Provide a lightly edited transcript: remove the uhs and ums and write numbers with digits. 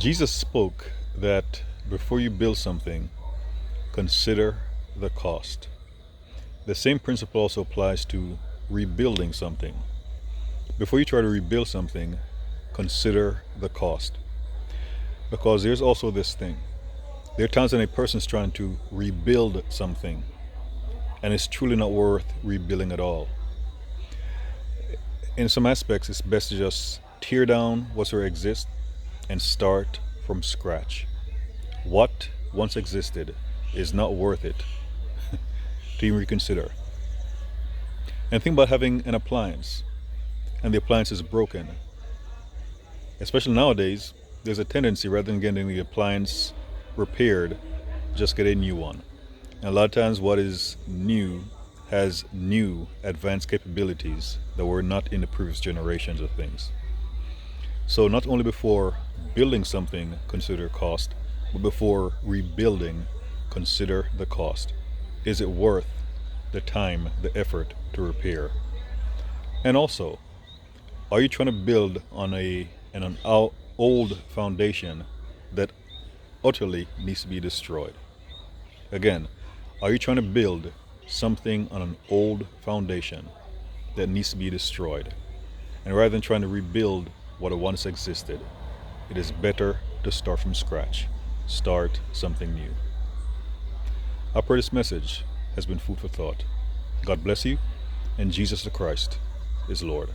Jesus spoke that before you build something, consider the cost. The same principle also applies to rebuilding something. Before you try to rebuild something, consider the cost. Because there's also this thing. There are times when a person's trying to rebuild something and it's truly not worth rebuilding at all. In some aspects, it's best to just tear down what's already exists and start from scratch. What once existed is not worth it to even reconsider. And think about having an appliance and the appliance is broken. Especially nowadays, there's a tendency rather than getting the appliance repaired, just get a new one. And a lot of times what is new has new advanced capabilities that were not in the previous generations of things. So not only before building something consider cost, but before rebuilding consider the cost. Is it worth the time, the effort to repair? And also, are you trying to build on an old foundation that utterly needs to be destroyed? Again, are you trying to build something on an old foundation that needs to be destroyed? And rather than trying to rebuild what once existed, it is better to start from scratch. Start something new. I pray this message has been food for thought. God bless you, and Jesus the Christ is Lord.